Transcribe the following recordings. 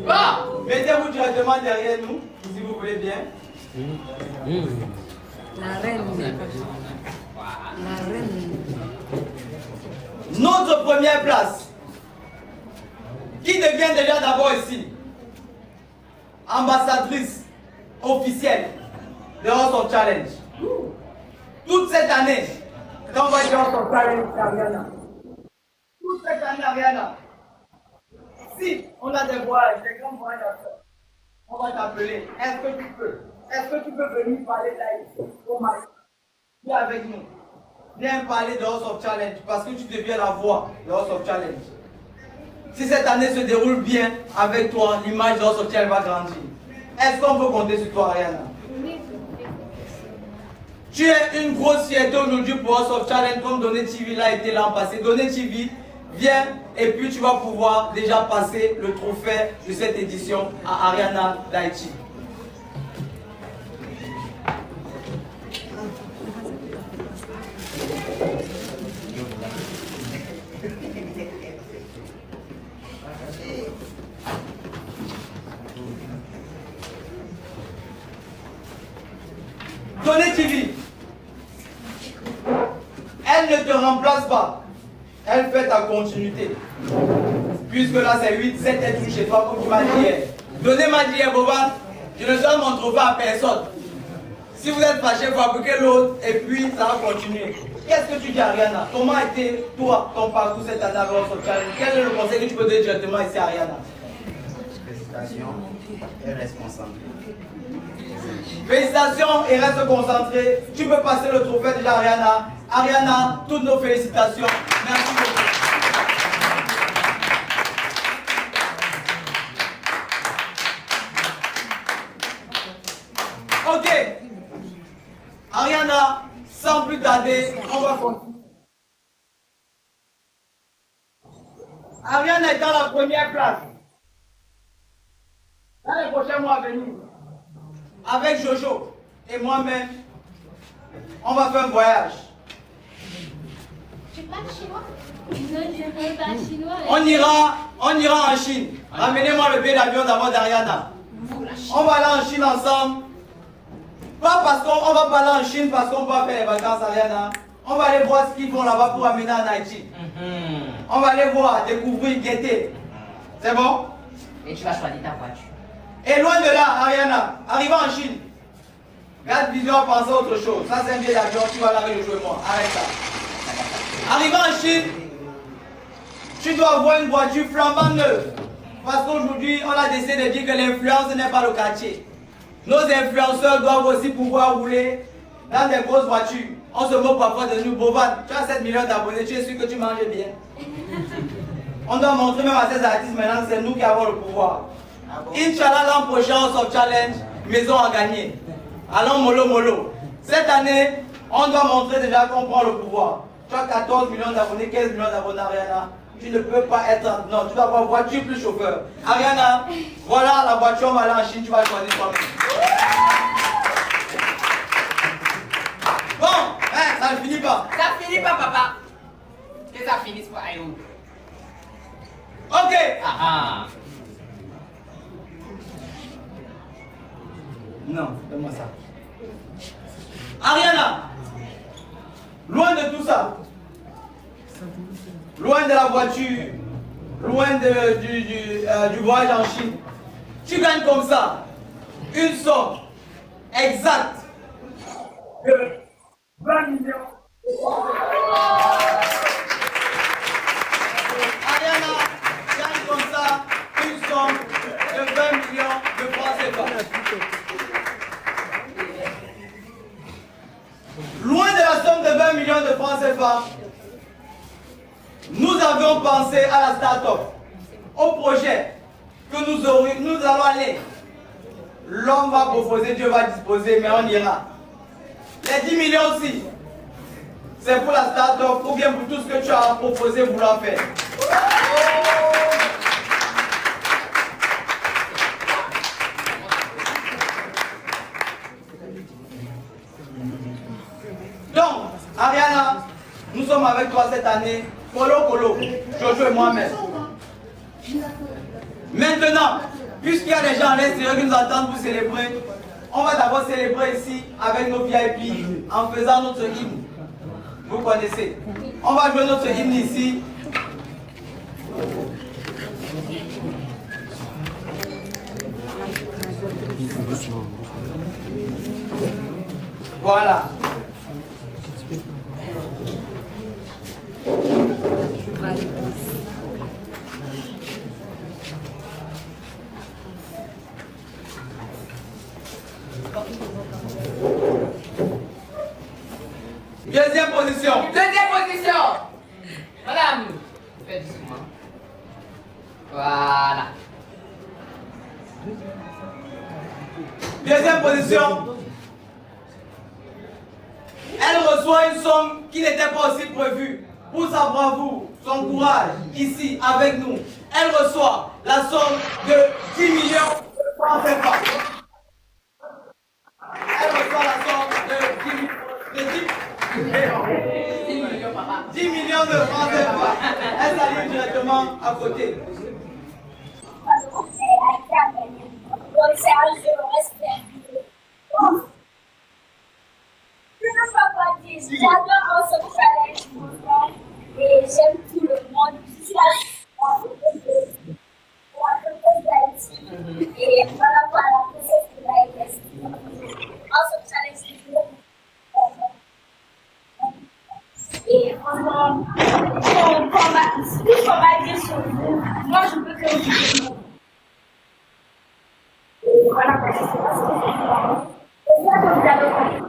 place. Mettez-vous directement derrière nous, si vous voulez bien. La reine. La reine. Notre première place. Qui devient déjà d'abord ici ambassadrice officielle de House of Challenge. Toute cette année, quand on va dire House of Challenge, Ariana. Toute cette année, Ariana. Si on a des voyages, des grands voyages à faire, on va t'appeler. Est-ce que tu peux? Est-ce que tu peux venir parler d'Haïti au Mali? Viens avec nous. Viens parler de House of Challenge parce que tu deviens la voix de House of Challenge. Si cette année se déroule bien avec toi, l'image de House of Challenge va grandir. Est-ce qu'on peut compter sur toi, Ariana? Tu es une grosse fierté aujourd'hui pour House of Challenge comme Donné TV l'a été l'an passé. Donné TV, viens et puis tu vas pouvoir déjà passer le trophée de cette édition à Ariana d'Haïti. Donné TV, elle ne te remplace pas, elle fait ta continuité. Puisque là c'est 8, 7 est tout chez toi comme tu m'as dit hier. Donné m'a dit hier, Boban, je ne donne mon trophée à personne. Si vous êtes fâché, fabriquez l'autre et puis ça va continuer. Qu'est-ce que tu dis, Ariana? Comment a été toi, ton parcours cette année avec House of Challenge? Quel est le conseil que tu peux donner directement ici à Ariana? Félicitations et reste concentré. Félicitations et reste concentré. Tu peux passer le trophée déjà, Ariana. Ariana, toutes nos félicitations. Merci beaucoup. Ok. Ariana, sans plus tarder, on va continuer. Ariana est dans la première place. Dans les prochains mois à venir, avec Jojo et moi-même, on va faire un voyage. Tu parles chinois? Non, je ne parle pas chinois. On ira en Chine. Ramenez-moi le billet d'avion d'abord d'Ariana. On va aller en Chine ensemble. Pas parce qu'on va pas aller en Chine parce qu'on va faire les vacances, Ariana. On va aller voir ce qu'ils font là-bas pour amener en Haïti. On va aller voir, découvrir, guetter. C'est bon? Et tu vas choisir ta voiture. Et loin de là, Ariana, arrivant en Chine, garde vision à penser à autre chose. Ça, c'est un billet d'avion, tu vas laver le jeu, moi. Arrête ça. Arrivant en Chine, tu dois avoir une voiture flambant neuve. Parce qu'aujourd'hui, on a décidé de dire que l'influence n'est pas le quartier. Nos influenceurs doivent aussi pouvoir rouler dans des grosses voitures. On se moque parfois de nous. Boban, tu as 7 millions d'abonnés, tu es sûr que tu manges bien. On doit montrer même à ces artistes maintenant que c'est nous qui avons le pouvoir. Inch'Allah, l'an prochain, on sort challenge, maison à gagner. Allons mollo mollo. Cette année, on doit montrer déjà qu'on prend le pouvoir. Tu as 14 millions d'abonnés, 15 millions d'abonnés, Ariana. Tu ne peux pas être... Non, tu dois avoir voiture plus chauffeur. Ariana, voilà la voiture, on va aller en Chine, tu vas choisir toi-même. Bon, hein, ça ne finit pas. Ça finit pas, papa. Que ça finisse pour Aïou. Ok. Ah. Non, donne-moi ça. Ariana, loin de tout ça, loin de la voiture, loin du voyage en Chine, tu gagnes comme ça une somme exacte de 20 millions. Ariana gagne comme ça une somme de 20 millions de francs CFA. Loin de la somme de 20 millions de francs CFA, nous avions pensé à la start-up, au projet que nous allons aller. L'homme va proposer, Dieu va disposer, mais on ira. Les 10 millions aussi, c'est pour la start-up ou bien pour tout ce que tu as proposé vouloir faire. Donc, Ariana, nous sommes avec toi cette année, Colo, Jojo et moi-même. Maintenant, puisqu'il y a des gens à l'extérieur qui nous attendent pour célébrer, on va d'abord célébrer ici avec nos VIP en faisant notre hymne. Vous connaissez. On va jouer notre hymne ici. Voilà. Deuxième position. Deuxième position. Madame, faites doucement. Voilà. Deuxième position. Elle reçoit une somme qui n'était pas aussi prévue. Pour sa bravoure, son courage, ici, avec nous. Elle reçoit la somme de 10 millions de francs CFA. Elle reçoit la somme de 10 millions de francs CFA. Elle s'allume directement à côté. Donc c'est un jeu respect. Je ne peux pas dire, j'adore ce challenge et j'aime tout le monde. Je suis la princesse d'Haïti et voilà pour la princesse de l'Haïti. Ce challenge et franchement, tout ce qu'on va dire sur vous, moi je peux que vous. Voilà quoi, c'est ça. C'est ça que vous avez compris.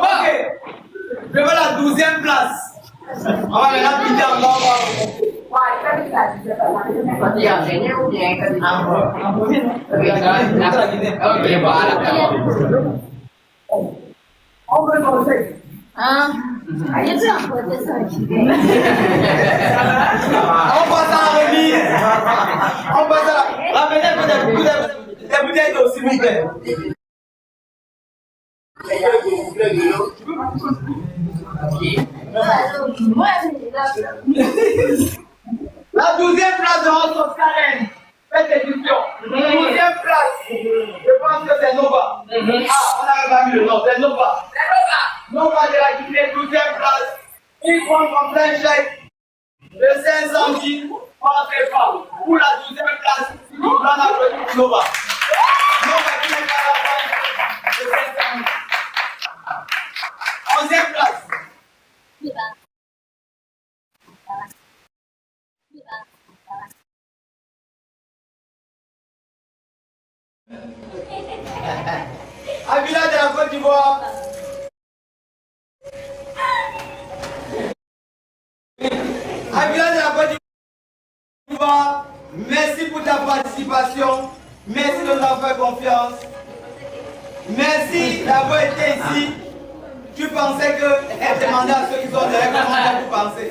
Ok, je veux la 12e place. On va maintenant quitter en bas. On veut manger. Hein? On passe à la remise. On passe à la... Ramenez des bouteilles d'eau, s'il vous plaît. La 12e place de House Karen. Faites édition. 12e place. Je pense que c'est Nova. Ah, on n'avait pas mis le nom, c'est Nova. Nova de la Guinée, 12e place. Ils prend comme plein chèque de 500 000 francs CFA. Pour la 12e place, on applaudit Nova. Nova qui n'est pas la fin de 500 000. 11e place. Avila de la Côte d'Ivoire. Avila de la Côte d'Ivoire, merci pour ta participation. Merci de nous avoir fait confiance. Merci d'avoir été ici. Tu pensais qu'elle demandait à ceux qui sont derrière comment vous pensez.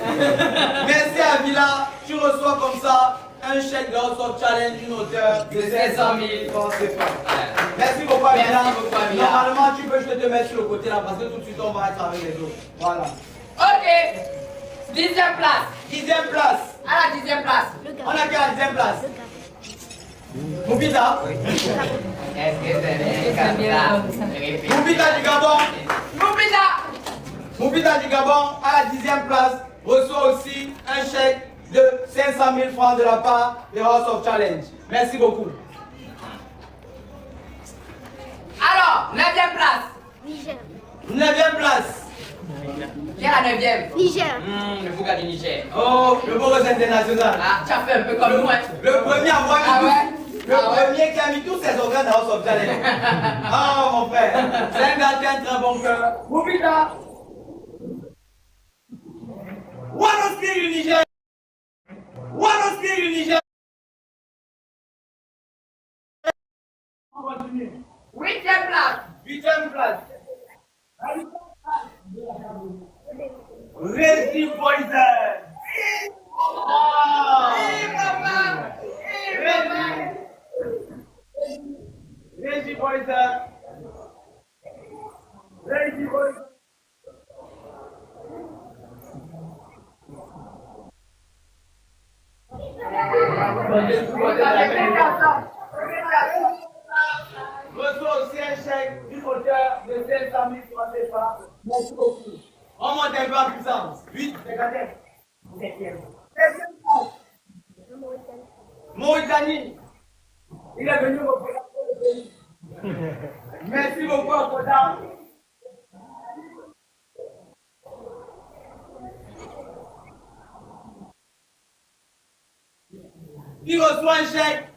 Merci Avila, tu reçois comme ça un chèque de House of Challenge d'une hauteur de 500 000 francs CFA. Merci beaucoup Avila. Normalement tu peux, je te mettre sur le côté là parce que tout de suite on va être avec les autres. Voilà. Ok. 10e place. 10e place. À la 10e place. On a qu'à la 10e place. Moubita. Est-ce que c'est bien? Moubita du Gabon. Moubita. Moubita du Gabon, à la 10e place, reçoit aussi un chèque de 500 000 francs de la part de House of Challenge. Merci beaucoup. Alors, 9e place. Niger. 9e place. Qui est la 9e? Niger. Le Bouga du Niger. Oh, le Boros international. Ah, tu as fait un peu comme nous, hein? Le premier à avoir mis Ah ouais? le premier qui a mis tous ses organes dans House of Challenge. Oh mon frère, c'est un gars qui a un très bon cœur. Moubita. One of du Niger. One of du Niger. On continue. 8e place. 8e place. Reggie Poison. Reggie Poison. Reggie Poison. Reçois aussi un chèque du auteur de 500 000 francs CFA. Merci beaucoup. On monte un peu en puissance. Vite. Regardez. Mauritanie. Il est venu représenter le pays. Merci beaucoup, Akoda. Qui reçoit un chèque